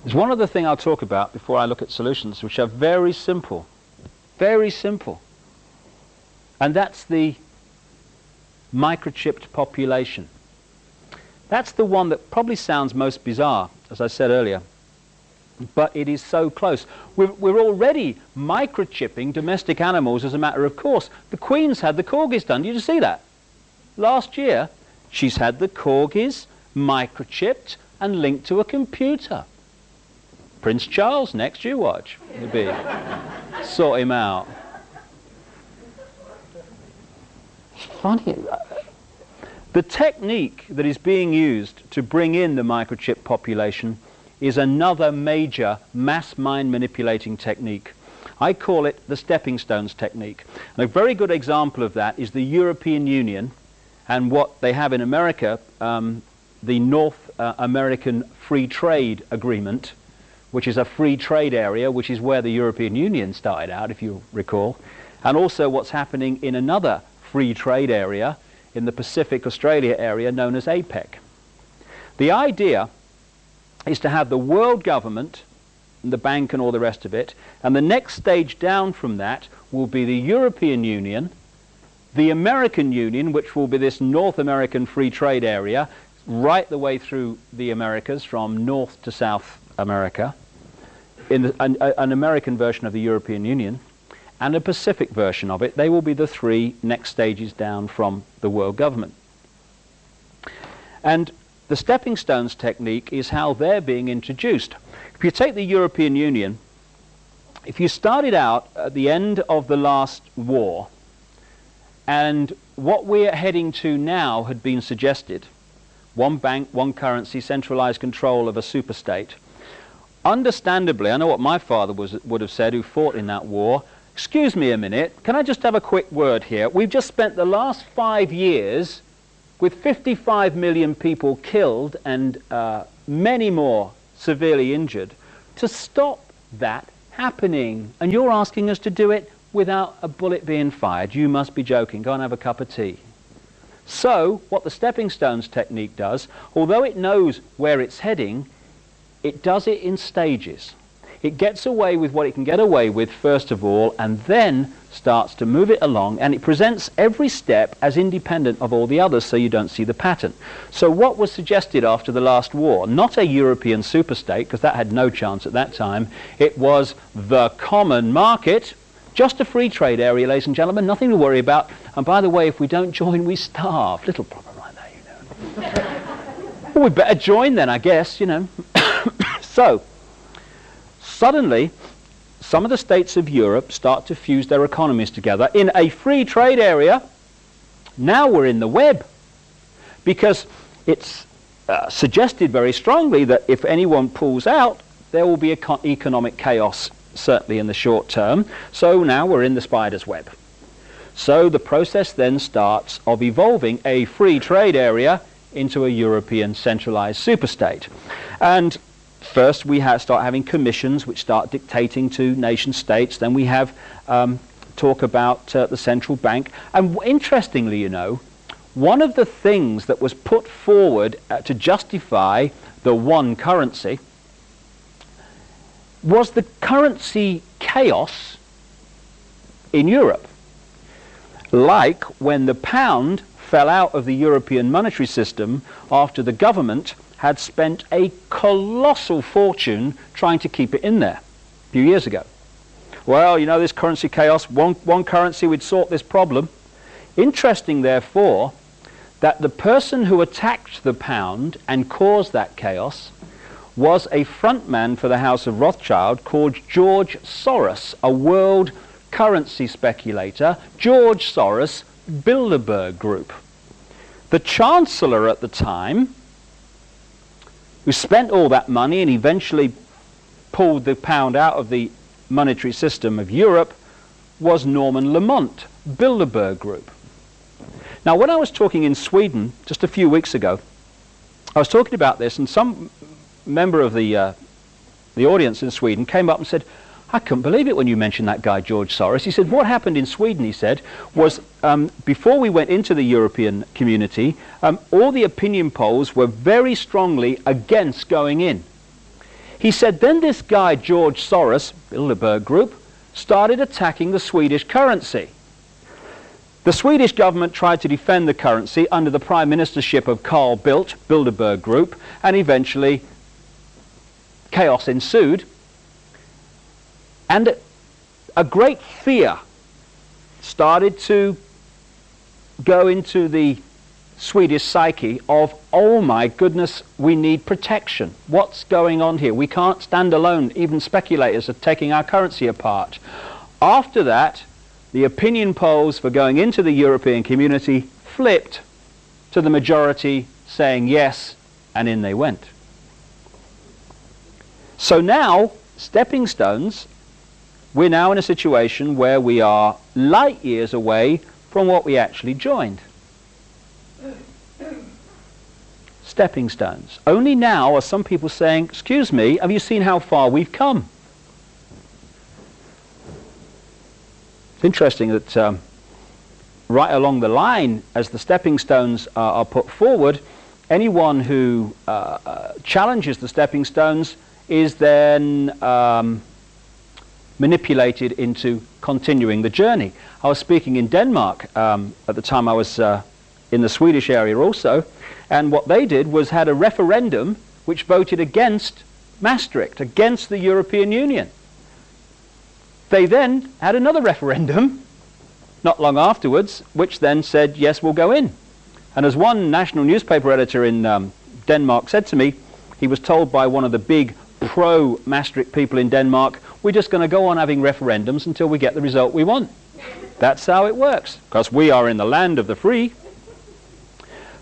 There's one other thing I'll talk about before I look at solutions, which are very simple, and that's the microchipped population. That's the one that probably sounds most bizarre, as I said earlier, but it is so close. We're already microchipping domestic animals as a matter of course. The Queen's had the corgis done. Did you see that? Last year, she's had the corgis microchipped and linked to a computer. Prince Charles, next you watch. Maybe sort him out. Funny. The technique that is being used to bring in the microchip population is another major mass mind manipulating technique. I call it the stepping stones technique. And a very good example of that is the European Union and what they have in America, the North American Free Trade Agreement, which is a free trade area, which is where the European Union started out, if you recall, and also what's happening in another free trade area in the Pacific Australia area known as APEC. The idea is to have the world government, and the bank and all the rest of it, and the next stage down from that will be the European Union, the American Union, which will be this North American free trade area, right the way through the Americas from North to South America, in an American version of the European Union, and a Pacific version of it. They will be the three next stages down from the world government. And the stepping stones technique is how they're being introduced. If you take the European Union, if you started out at the end of the last war, and what we're heading to now had been suggested, one bank, one currency, centralized control of a superstate. Understandably, I know what my father would have said, who fought in that war. Excuse me a minute, can I just have a quick word here? We've just spent the last 5 years with 55 million people killed and many more severely injured to stop that happening. And you're asking us to do it without a bullet being fired. You must be joking. Go and have a cup of tea. So, what the stepping stones technique does, although it knows where it's heading, it does it in stages. It gets away with what it can get away with first of all, and then starts to move it along, and it presents every step as independent of all the others so you don't see the pattern. So what was suggested after the last war? Not a European superstate, because that had no chance at that time. It was the common market, just a free trade area, ladies and gentlemen, nothing to worry about. And by the way, if we don't join, we starve. Little problem like that, you know. Well, we'd better join then, I guess, you know. So, suddenly, some of the states of Europe start to fuse their economies together in a free trade area. Now we're in the web, because it's suggested very strongly that if anyone pulls out, there will be economic chaos, certainly in the short term. So now we're in the spider's web. So the process then starts of evolving a free trade area into a European centralized superstate. And first we start having commissions which start dictating to nation states. Then we have talk about the central bank. And interestingly, you know, one of the things that was put forward to justify the one currency was the currency chaos in Europe. Like when the pound fell out of the European monetary system after the government had spent a colossal fortune trying to keep it in there a few years ago. Well, you know, this currency chaos, one currency would sort this problem. Interesting, therefore, that the person who attacked the pound and caused that chaos was a frontman for the House of Rothschild called George Soros, a world currency speculator. George Soros, Bilderberg Group. The Chancellor at the time, who spent all that money and eventually pulled the pound out of the monetary system of Europe, was Norman Lamont, Bilderberg Group. Now, when I was talking in Sweden just a few weeks ago, I was talking about this, and some member of the audience in Sweden came up and said, I couldn't believe it when you mentioned that guy George Soros. He said, what happened in Sweden, he said, was before we went into the European community, all the opinion polls were very strongly against going in. He said, then this guy, George Soros, Bilderberg Group, started attacking the Swedish currency. The Swedish government tried to defend the currency under the prime ministership of Carl Bildt, Bilderberg Group, and eventually chaos ensued. And a great fear started to go into the Swedish psyche of, oh my goodness, we need protection. What's going on here? We can't stand alone. Even speculators are taking our currency apart. After that, the opinion polls for going into the European community flipped to the majority saying yes, and in they went. So now, stepping stones, we're now in a situation where we are light years away from what we actually joined. Stepping stones. Only now are some people saying, excuse me, have you seen how far we've come? It's interesting that right along the line, as the stepping stones are put forward, anyone who challenges the stepping stones is then manipulated into continuing the journey. I was speaking in Denmark at the time. I was in the Swedish area also, and what they did was had a referendum which voted against Maastricht, against the European Union. They then had another referendum not long afterwards, which then said, yes, we'll go in. And as one national newspaper editor in Denmark said to me, he was told by one of the big pro-Maastricht people in Denmark, we're just going to go on having referendums until we get the result we want. That's how it works, because we are in the land of the free.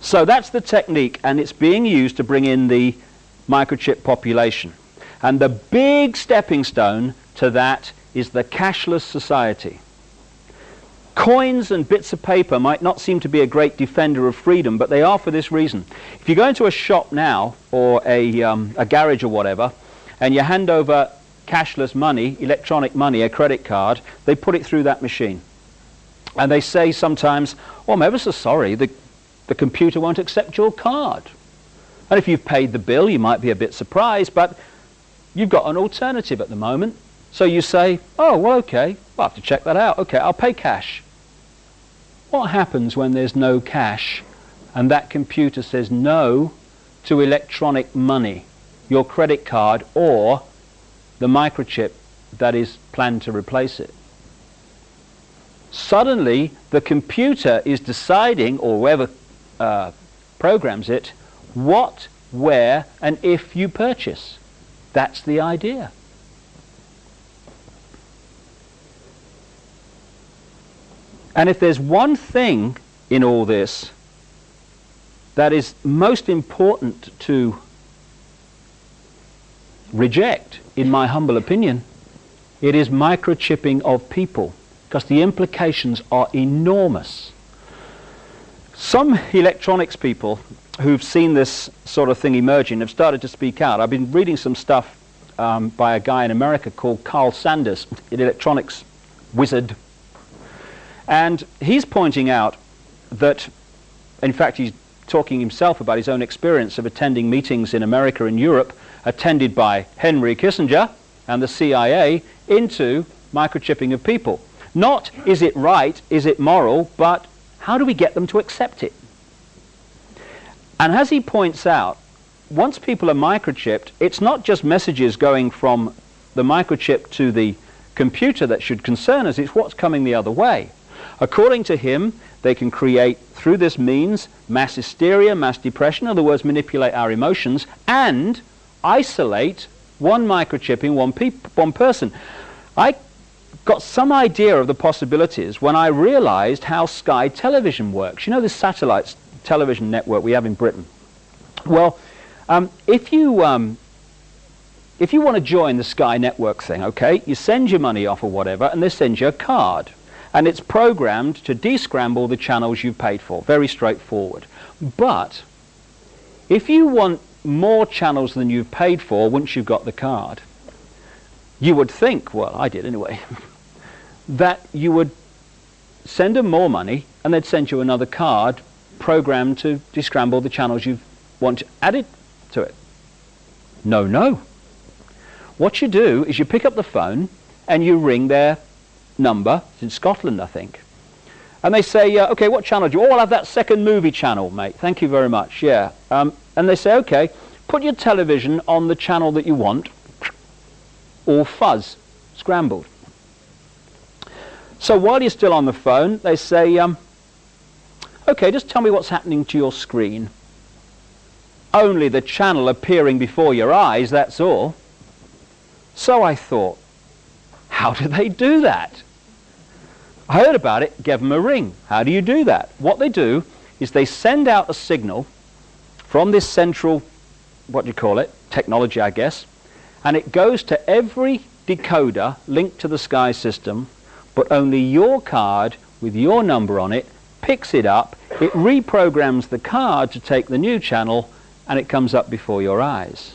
So that's the technique, and it's being used to bring in the microchip population. And the big stepping stone to that is the cashless society. Coins and bits of paper might not seem to be a great defender of freedom, but they are for this reason. If you go into a shop now, or a garage or whatever, and you hand over cashless money, electronic money, a credit card, they put it through that machine. And they say sometimes, oh, I'm ever so sorry, the computer won't accept your card. And if you've paid the bill, you might be a bit surprised, but you've got an alternative at the moment. So you say, oh, well, okay, I'll have to check that out. Okay, I'll pay cash. What happens when there's no cash and that computer says no to electronic money, your credit card or the microchip that is planned to replace it? Suddenly, the computer is deciding, or whoever programs it, what, where, and if you purchase. That's the idea. And if there's one thing in all this that is most important to reject, in my humble opinion, it is microchipping of people, because the implications are enormous. Some electronics people who've seen this sort of thing emerging have started to speak out. I've been reading some stuff by a guy in America called Carl Sanders, an electronics wizard. And he's pointing out that, in fact, he's talking himself about his own experience of attending meetings in America and Europe, attended by Henry Kissinger and the CIA, into microchipping of people. Not is it right, is it moral, but how do we get them to accept it? And as he points out, once people are microchipped, it's not just messages going from the microchip to the computer that should concern us, it's what's coming the other way. According to him, they can create, through this means, mass hysteria, mass depression, in other words, manipulate our emotions, and isolate one microchip in one person. I got some idea of the possibilities when I realized how Sky Television works. You know this satellite television network we have in Britain? Well, if you want to join the Sky network thing, okay, you send your money off or whatever, and they send you a card. And it's programmed to descramble the channels you've paid for. Very straightforward. But if you want more channels than you've paid for once you've got the card, you would think, well, I did anyway, that you would send them more money and they'd send you another card programmed to descramble the channels you want added to it. No, no. What you do is you pick up the phone and you ring their number. It's in Scotland, I think. And they say, okay, what channel do you... Oh, I'll have that second movie channel, mate. Thank you very much, yeah. And they say, okay, put your television on the channel that you want, or fuzz, scrambled. So while you're still on the phone, they say, okay, just tell me what's happening to your screen. Only the channel appearing before your eyes, that's all. So I thought, how do they do that? I heard about it, gave them a ring. How do you do that? What they do is they send out a signal from this central, what do you call it, technology, I guess, and it goes to every decoder linked to the Sky system, but only your card with your number on it picks it up, it reprograms the card to take the new channel, and it comes up before your eyes.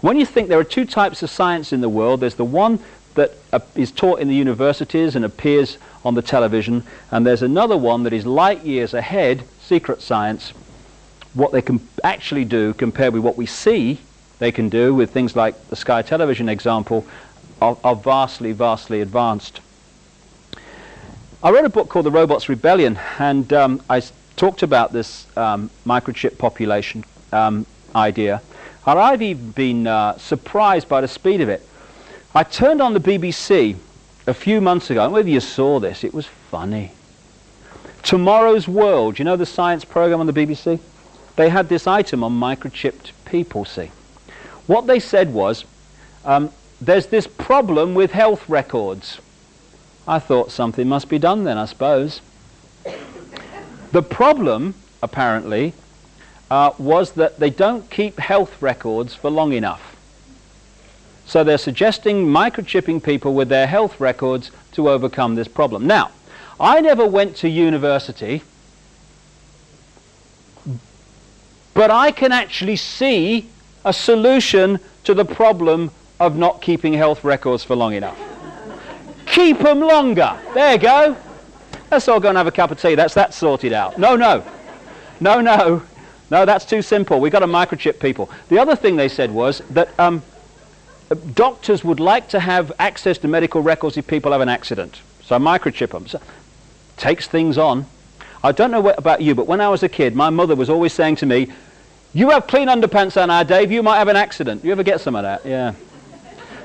When you think there are two types of science in the world, there's the one that is taught in the universities and appears on the television, and there's another one that is light years ahead, secret science. What they can actually do compared with what we see they can do with things like the Sky television example are vastly, vastly advanced. I wrote a book called The Robot's Rebellion, and I talked about this microchip population idea. And I've even been surprised by the speed of it. I turned on the BBC a few months ago, I don't know whether you saw this, it was funny. Tomorrow's World, you know the science program on the BBC? They had this item on microchipped people, see. What they said was, there's this problem with health records. I thought something must be done then, I suppose. The problem, apparently, was that they don't keep health records for long enough. So they're suggesting microchipping people with their health records to overcome this problem. Now, I never went to university, but I can actually see a solution to the problem of not keeping health records for long enough. Keep them longer. There you go. Let's all go and have a cup of tea. That's that sorted out. No, that's too simple. We've got to microchip people. The other thing they said was that doctors would like to have access to medical records if people have an accident. So microchip them. So, takes things on. I don't know about you, but when I was a kid, my mother was always saying to me, you have clean underpants on now, Dave, you might have an accident. You ever get some of that? Yeah.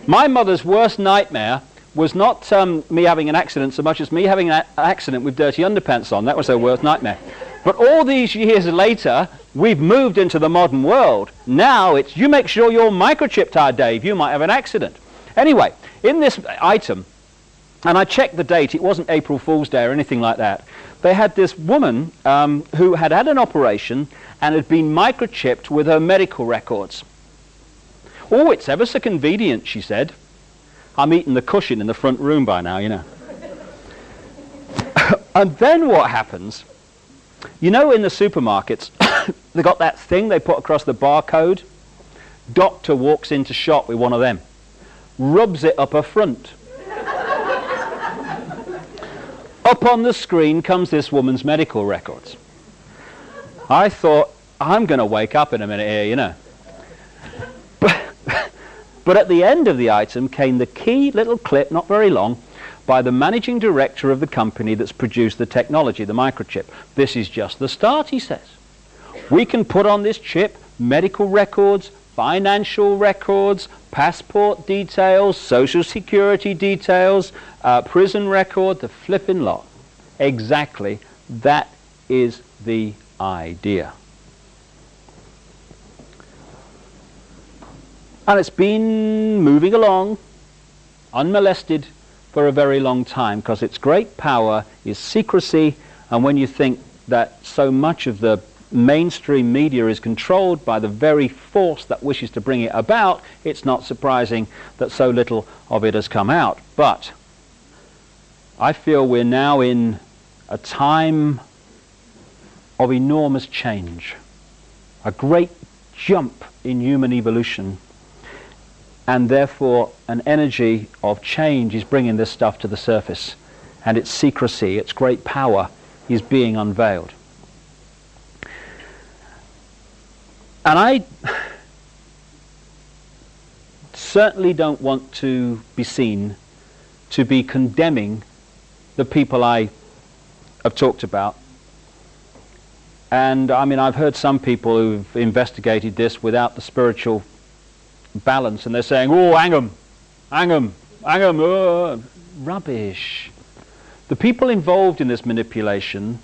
My mother's worst nightmare was not me having an accident so much as me having an accident with dirty underpants on. That was her worst nightmare. But all these years later, we've moved into the modern world. Now it's, you make sure you're microchipped, Dave, you might have an accident. Anyway, in this item, and I checked the date, it wasn't April Fool's Day or anything like that, they had this woman who had had an operation and had been microchipped with her medical records. Oh, it's ever so convenient, she said. I'm eating the cushion in the front room by now, you know. And then what happens, you know, in the supermarkets, they got that thing they put across the barcode. Doctor walks into shop with one of them, rubs it up her front. Up on the screen comes this woman's medical records. I thought, I'm going to wake up in a minute here, you know. But at the end of the item came the key little clip, not very long, by the managing director of the company that's produced the technology, the microchip. This is just the start, he says. We can put on this chip medical records, financial records, passport details, social security details, prison record, the flipping lot. Exactly, that is the idea. And it's been moving along, unmolested, for a very long time, because its great power is secrecy, and when you think that so much of the mainstream media is controlled by the very force that wishes to bring it about, it's not surprising that so little of it has come out. But I feel we're now in a time of enormous change, a great jump in human evolution, and therefore an energy of change is bringing this stuff to the surface, and its secrecy, its great power is being unveiled. And certainly don't want to be seen to be condemning the people I have talked about. And I mean, I've heard some people who've investigated this without the spiritual balance, and they're saying, oh, hang 'em, rubbish. The people involved in this manipulation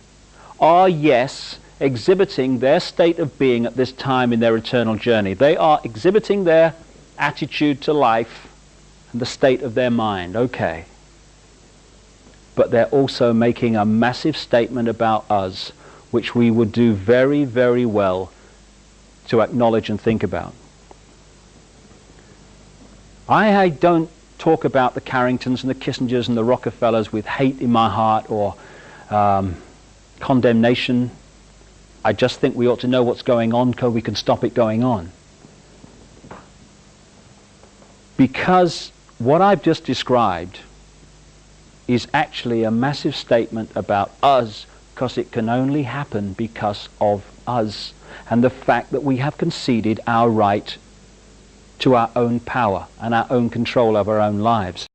are, yes, exhibiting their state of being at this time in their eternal journey. They are exhibiting their attitude to life and the state of their mind, okay. But they're also making a massive statement about us, which we would do very, very well to acknowledge and think about. I don't talk about the Carringtons and the Kissingers and the Rockefellers with hate in my heart or condemnation. I just think we ought to know what's going on so we can stop it going on. Because what I've just described is actually a massive statement about us, because it can only happen because of us and the fact that we have conceded our right to our own power and our own control of our own lives.